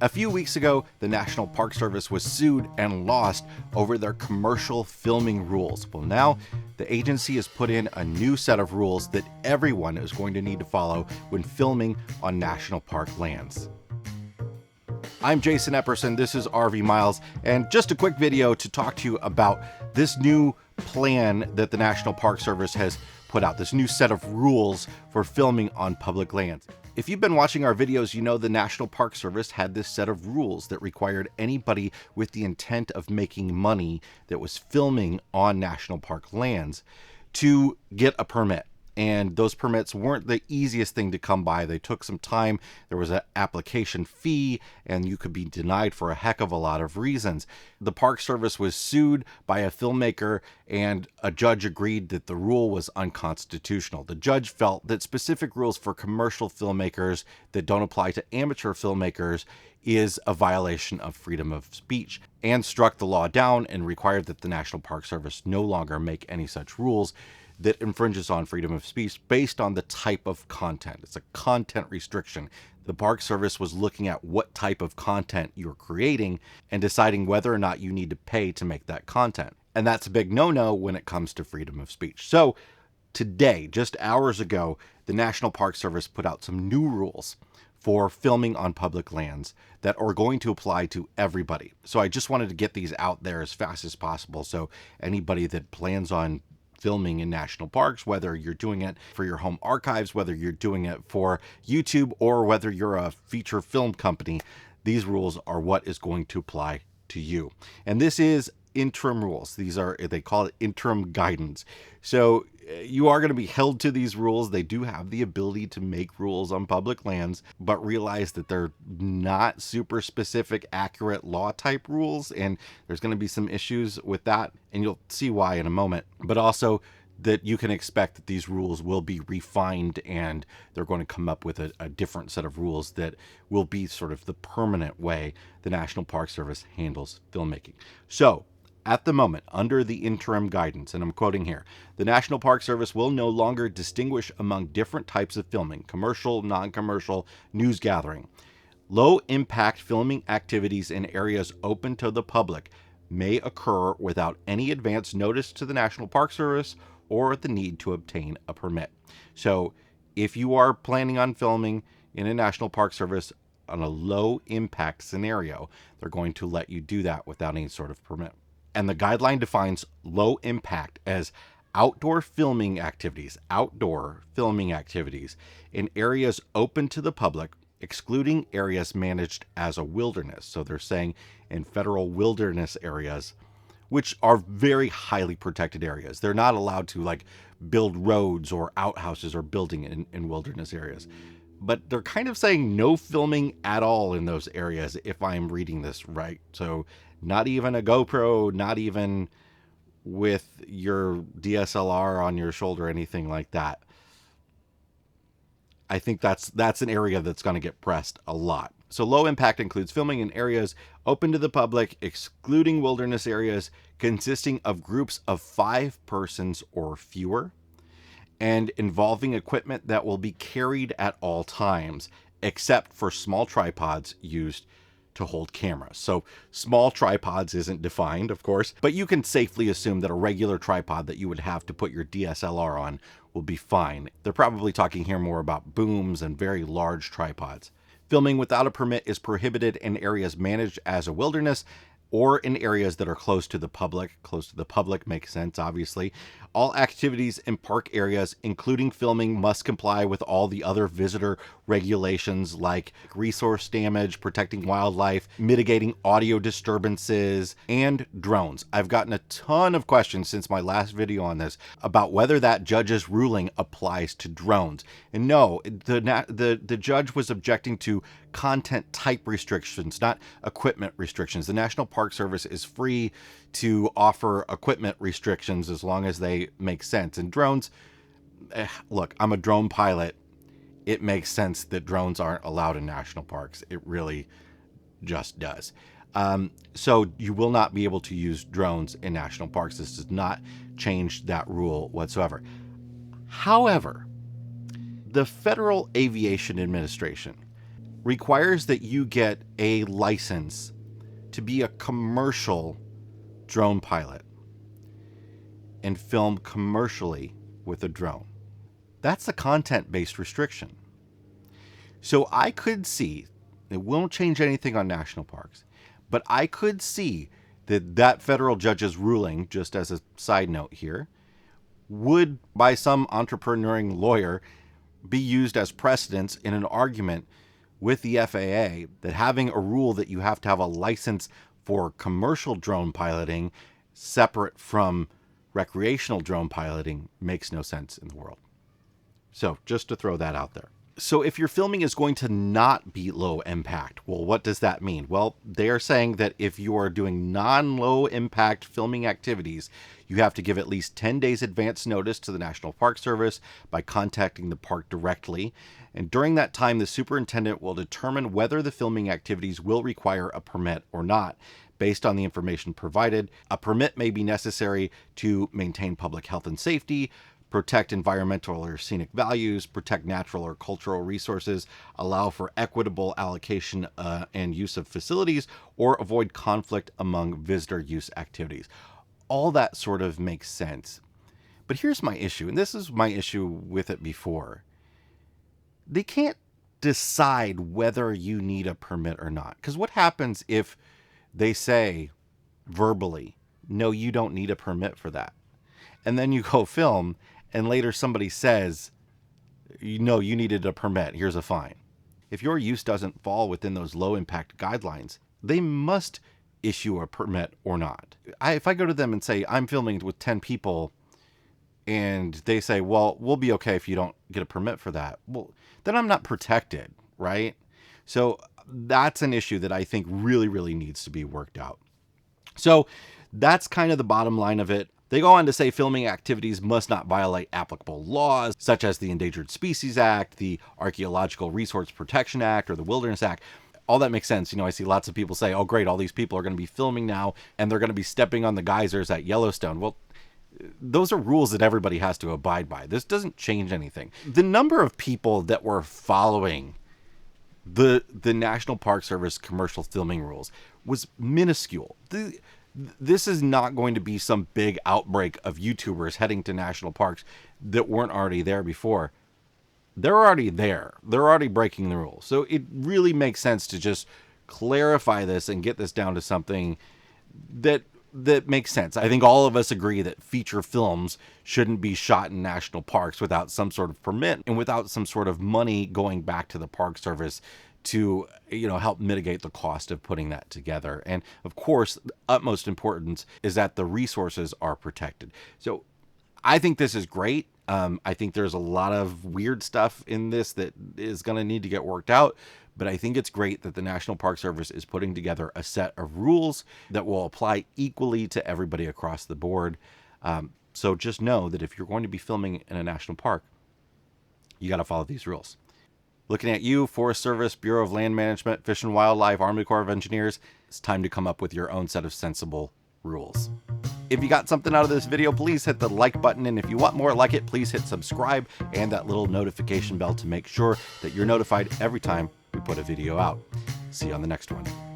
A few weeks ago, the National Park Service was sued and lost over their commercial filming rules. Well, now the agency has put in a new set of rules that everyone is going to need to follow when filming on national park lands. I'm Jason Epperson, this is RV Miles, and just a quick video to talk to you about this new plan that the National Park Service has put out, this new set of rules for filming on public lands. If you've been watching our videos, you know the National Park Service had this set of rules that required anybody with the intent of making money that was filming on national park lands to get a permit. And those permits weren't the easiest thing to come by. They took some time. There was an application fee, and you could be denied for a heck of a lot of reasons. The Park Service was sued by a filmmaker, and a judge agreed that the rule was unconstitutional. The judge felt that specific rules for commercial filmmakers that don't apply to amateur filmmakers is a violation of freedom of speech, and struck the law down and required that the National Park Service no longer make any such rules that infringes on freedom of speech based on the type of content. It's a content restriction. The Park Service was looking at what type of content you're creating and deciding whether or not you need to pay to make that content. And that's a big no-no when it comes to freedom of speech. So today, just hours ago, the National Park Service put out some new rules for filming on public lands that are going to apply to everybody. So I just wanted to get these out there as fast as possible so anybody that plans on filming in national parks, whether you're doing it for your home archives, whether you're doing it for YouTube, or whether you're a feature film company, these rules are what is going to apply to you. And this is interim rules. These are, they call it interim guidance. So you are going to be held to these rules. They do have the ability to make rules on public lands, but realize that they're not super specific, accurate law type rules. And there's going to be some issues with that, and you'll see why in a moment. But also that you can expect that these rules will be refined, and they're going to come up with a different set of rules that will be sort of the permanent way the National Park Service handles filmmaking. So at the moment, under the interim guidance, and I'm quoting here, the National Park Service will no longer distinguish among different types of filming: commercial, non-commercial, news gathering. Low-impact filming activities in areas open to the public may occur without any advance notice to the National Park Service or the need to obtain a permit. So if you are planning on filming in a National Park Service on a low-impact scenario, they're going to let you do that without any sort of permit. And the guideline defines low impact as outdoor filming activities in areas open to the public, excluding areas managed as a wilderness. So they're saying in federal wilderness areas, which are very highly protected areas. They're not allowed to like build roads or outhouses or building in wilderness areas. But they're kind of saying no filming at all in those areas, if I'm reading this right. So not even a GoPro, not even with your DSLR on your shoulder, anything like that. I think that's an area that's going to get pressed a lot. So low impact includes filming in areas open to the public, excluding wilderness areas, consisting of groups of 5 persons or fewer, and involving equipment that will be carried at all times, except for small tripods used to hold cameras. So small tripods isn't defined, of course, but you can safely assume that a regular tripod that you would have to put your DSLR on will be fine. They're probably talking here more about booms and very large tripods. Filming without a permit is prohibited in areas managed as a wilderness or in areas that are close to the public. Close to the public makes sense, obviously. All activities in park areas, including filming, must comply with all the other visitor regulations like resource damage, protecting wildlife, mitigating audio disturbances, and drones. I've gotten a ton of questions since my last video on this about whether that judge's ruling applies to drones. And no, the judge was objecting to content type restrictions, not equipment restrictions. The National Park Service is free to offer equipment restrictions as long as they make sense. And drones, look, I'm a drone pilot. It makes sense that drones aren't allowed in national parks. It really just does. So you will not be able to use drones in national parks. This does not change that rule whatsoever. However, the Federal Aviation Administration requires that you get a license to be a commercial drone pilot and film commercially with a drone. That's a content-based restriction. So I could see, it won't change anything on national parks, but I could see that federal judge's ruling, just as a side note here, would, by some entrepreneuring lawyer, be used as precedence in an argument with the FAA that having a rule that you have to have a license for commercial drone piloting separate from recreational drone piloting makes no sense in the world. So just to throw that out there. So if your filming is going to not be low impact, well, what does that mean? Well, they are saying that if you are doing non-low impact filming activities, you have to give at least 10 days advance notice to the National Park Service by contacting the park directly. And during that time, the superintendent will determine whether the filming activities will require a permit or not. Based on the information provided, a permit may be necessary to maintain public health and safety, protect environmental or scenic values, protect natural or cultural resources, allow for equitable allocation and use of facilities, or avoid conflict among visitor use activities. All that sort of makes sense. But here's my issue, and this is my issue with it before. They can't decide whether you need a permit or not. Because what happens if they say verbally, no, you don't need a permit for that? And then you go film, and later somebody says, no, you needed a permit, here's a fine. If your use doesn't fall within those low impact guidelines, they must issue a permit or not. If I go to them and say, I'm filming with 10 people, and they say, well, we'll be okay if you don't get a permit for that, well, then I'm not protected, right? So that's an issue that I think really, really needs to be worked out. So that's kind of the bottom line of it. They go on to say filming activities must not violate applicable laws, such as the Endangered Species Act, the Archaeological Resource Protection Act, or the Wilderness Act. All that makes sense. You know, I see lots of people say, oh, great, all these people are going to be filming now, and they're going to be stepping on the geysers at Yellowstone. Well, those are rules that everybody has to abide by. This doesn't change anything. The number of people that were following the National Park Service commercial filming rules was minuscule. This is not going to be some big outbreak of YouTubers heading to national parks that weren't already there before. They're already there. They're already breaking the rules. So it really makes sense to just clarify this and get this down to something that makes sense. I think all of us agree that feature films shouldn't be shot in national parks without some sort of permit and without some sort of money going back to the Park Service to, you know, help mitigate the cost of putting that together. And of course, the utmost importance is that the resources are protected. So I think this is great. I think there's a lot of weird stuff in this that is going to need to get worked out. But I think it's great that the National Park Service is putting together a set of rules that will apply equally to everybody across the board. So just know that if you're going to be filming in a national park, you got to follow these rules. Looking at you, Forest Service, Bureau of Land Management, Fish and Wildlife, Army Corps of Engineers, it's time to come up with your own set of sensible rules. If you got something out of this video, please hit the like button. And if you want more like it, please hit subscribe and that little notification bell to make sure that you're notified every time we put a video out. See you on the next one.